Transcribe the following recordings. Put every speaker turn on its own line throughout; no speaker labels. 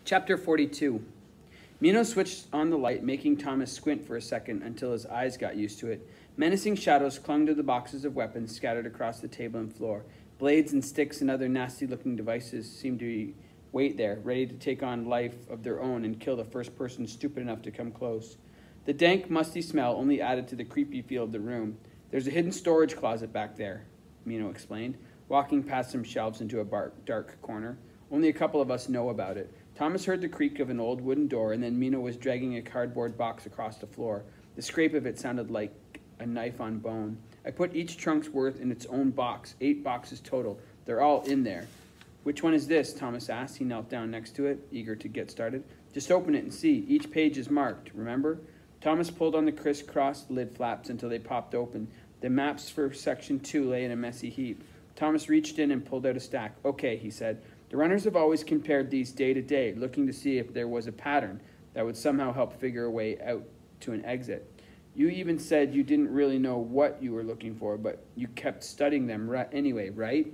Chapter 42. Mino switched on the light, making Thomas squint for a second until his eyes got used to it. Menacing shadows clung to the boxes of weapons scattered across the table and floor. Blades and sticks and other nasty-looking devices seemed to wait there, ready to take on life of their own and kill the first person stupid enough to come close. The dank, musty smell only added to the creepy feel of the room. "There's a hidden storage closet back there," Mino explained, walking past some shelves into a dark corner. "Only a couple of us know about it." Thomas heard the creak of an old wooden door, and then Mino was dragging a cardboard box across the floor. The scrape of it sounded like a knife on bone. "I put each trunk's worth in its own box, 8 boxes total. They're all in there." "Which one is this?" Thomas asked. He knelt down next to it, eager to get started. "Just open it and see. Each page is marked, remember?" Thomas pulled on the crisscrossed lid flaps until they popped open. The maps for Section 2 lay in a messy heap. Thomas reached in and pulled out a stack. "Okay," he said. "The runners have always compared these day to day, looking to see if there was a pattern that would somehow help figure a way out to an exit. You even said you didn't really know what you were looking for, but you kept studying them anyway, right?"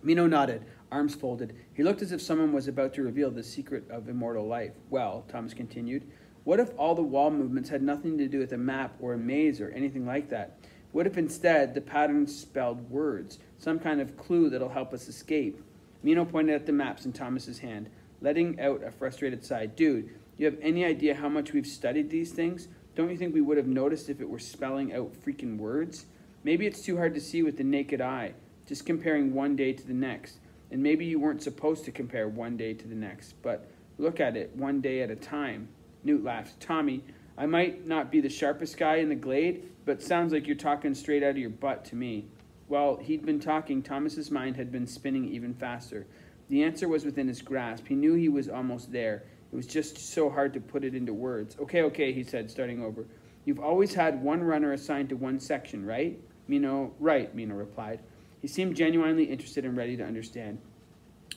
Mino nodded, arms folded. He looked as if someone was about to reveal the secret of immortal life. "Well," Thomas continued, "what if all the wall movements had nothing to do with a map or a maze or anything like that? What if instead the patterns spelled words, some kind of clue that'll help us escape?" Mino pointed at the maps in Thomas's hand, letting out a frustrated sigh. "Dude, you have any idea how much we've studied these things? Don't you think we would have noticed if it were spelling out freaking words? Maybe it's too hard to see with the naked eye, just comparing one day to the next. And maybe you weren't supposed to compare one day to the next, but look at it one day at a time." Newt laughed. "Tommy, I might not be the sharpest guy in the glade, but sounds like you're talking straight out of your butt to me." While he'd been talking, Thomas's mind had been spinning even faster. The answer was within his grasp. He knew he was almost there. It was just so hard to put it into words. Okay, he said, starting over. "You've always had one runner assigned to one section, right?" Right, Mino replied. He seemed genuinely interested and ready to understand.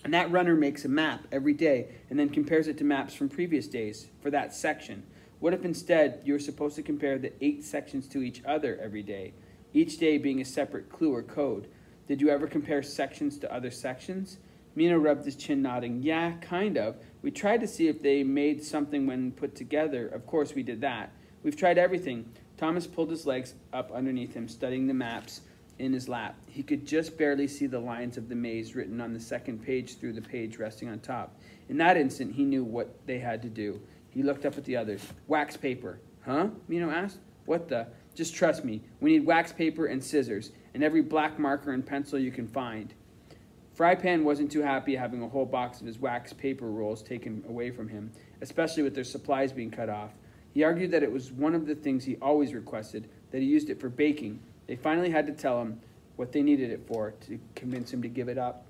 "And that runner makes a map every day and then compares it to maps from previous days for that section. What if instead you were supposed to compare the 8 sections to each other every day, each day being a separate clue or code? Did you ever compare sections to other sections?" Mino rubbed his chin, nodding. "Yeah, kind of. We tried to see if they made something when put together. Of course we did that. We've tried everything." Thomas pulled his legs up underneath him, studying the maps in his lap. He could just barely see the lines of the maze written on the second page through the page resting on top. In that instant, he knew what they had to do. He looked up at the others. "Wax paper." "Huh?" Mino asked. "What the?" "Just trust me. We need wax paper and scissors, and every black marker and pencil you can find." Frypan wasn't too happy having a whole box of his wax paper rolls taken away from him, especially with their supplies being cut off. He argued that it was one of the things he always requested, that he used it for baking. They finally had to tell him what they needed it for to convince him to give it up.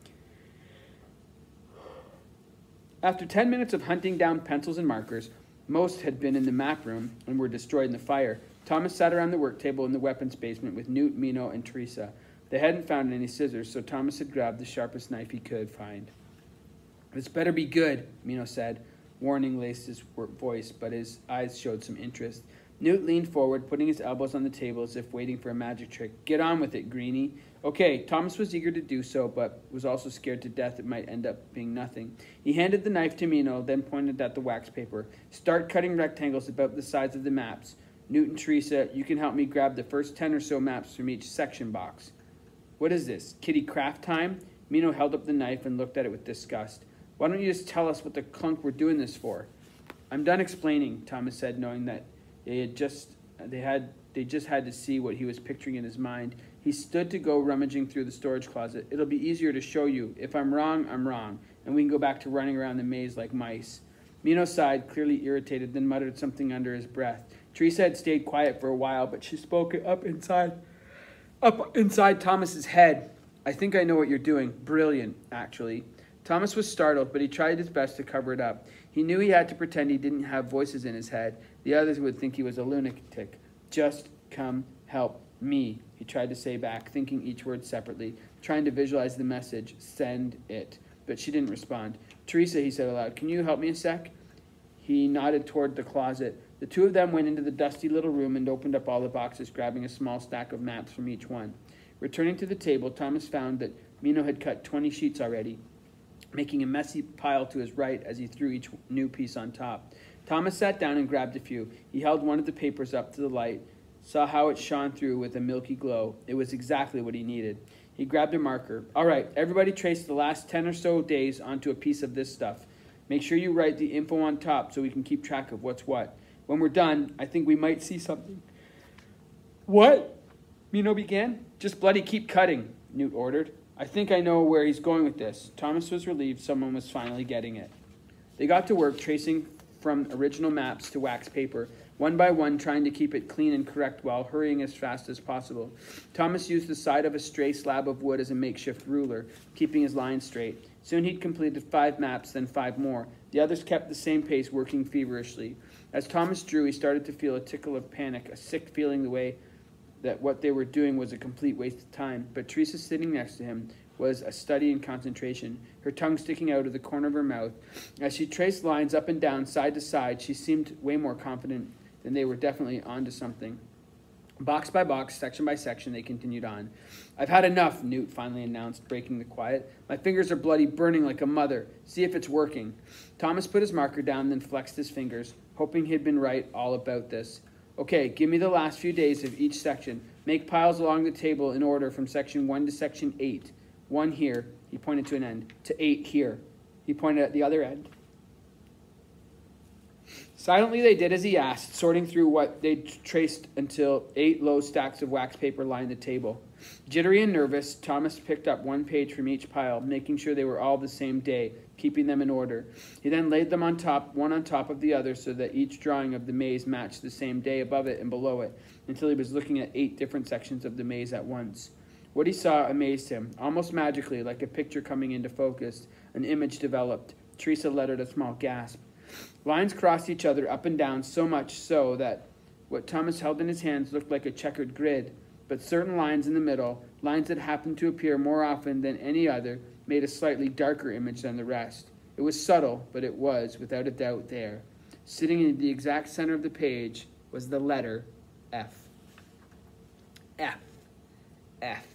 After 10 minutes of hunting down pencils and markers, most had been in the map room and were destroyed in the fire. Thomas sat around the work table in the weapons basement with Newt, Mino, and Teresa. They hadn't found any scissors, so Thomas had grabbed the sharpest knife he could find. "This better be good," Mino said. Warning laced his voice, but his eyes showed some interest. Newt leaned forward, putting his elbows on the table as if waiting for a magic trick. "Get on with it, Greenie." Okay, Thomas was eager to do so, but was also scared to death it might end up being nothing. He handed the knife to Mino, then pointed at the wax paper. "Start cutting rectangles about the size of the maps. Newt and Teresa, you can help me grab the first 10 or so maps from each section box." "What is this, kitty craft time?" Mino held up the knife and looked at it with disgust. "Why don't you just tell us what the clunk we're doing this for?" "I'm done explaining," Thomas said, knowing that they just had to see what he was picturing in his mind. He stood to go rummaging through the storage closet. "It'll be easier to show you. If I'm wrong, I'm wrong, and we can go back to running around the maze like mice." Mino sighed, clearly irritated, then muttered something under his breath. Teresa had stayed quiet for a while, but she spoke up inside Thomas's head. "I think I know what you're doing. Brilliant, actually." Thomas was startled, but he tried his best to cover it up. He knew he had to pretend he didn't have voices in his head. The others would think he was a lunatic. "Just come help me," he tried to say back, thinking each word separately, trying to visualize the message, "send it." But she didn't respond. "Teresa," he said aloud, "can you help me a sec?" He nodded toward the closet. The two of them went into the dusty little room and opened up all the boxes, grabbing a small stack of maps from each one. Returning to the table, Thomas found that Mino had cut 20 sheets already. making a messy pile to his right as he threw each new piece on top. Thomas sat down and grabbed a few. He held one of the papers up to the light, saw how it shone through with a milky glow. It was exactly what he needed. He grabbed a marker. All right, everybody trace the last 10 or so days onto a piece of this stuff. Make sure you write the info on top so we can keep track of what's what. When we're done, I think we might see something. What? Mino began. Just bloody keep cutting, Newt ordered. I think I know where he's going with this. Thomas was relieved someone was finally getting it. They got to work tracing from original maps to wax paper, one by one trying to keep it clean and correct while hurrying as fast as possible. Thomas used the side of a stray slab of wood as a makeshift ruler, keeping his lines straight. Soon he'd completed 5 maps, then 5 more. The others kept the same pace, working feverishly. As Thomas drew, he started to feel a tickle of panic, a sick feeling the way that what they were doing was a complete waste of time. But Teresa, sitting next to him, was a study in concentration, her tongue sticking out of the corner of her mouth. As she traced lines up and down, side to side, she seemed way more confident than they were definitely onto something. Box by box, section by section, they continued on. I've had enough, Newt finally announced, breaking the quiet. My fingers are bloody burning like a mother. See if it's working. Thomas put his marker down, then flexed his fingers, hoping he'd been right all about this. Okay, give me the last few days of each section. Make piles along the table in order from section 1 to section 8. 1 here, he pointed to an end, to 8 here. He pointed at the other end. Silently they did as he asked, sorting through what they'd traced until 8 low stacks of wax paper lined the table. Jittery and nervous, Thomas picked up 1 page from each pile, making sure they were all the same day, keeping them in order. He then laid them on top, one on top of the other, so that each drawing of the maze matched the same day above it and below it, until he was looking at 8 different sections of the maze at once. What he saw amazed him. Almost magically, like a picture coming into focus, an image developed. Teresa uttered a small gasp. Lines crossed each other up and down, so much so that what Thomas held in his hands looked like a checkered grid, but certain lines in the middle, lines that happened to appear more often than any other, made a slightly darker image than the rest. It was subtle, but it was, without a doubt, there. Sitting in the exact center of the page was the letter F. F. F.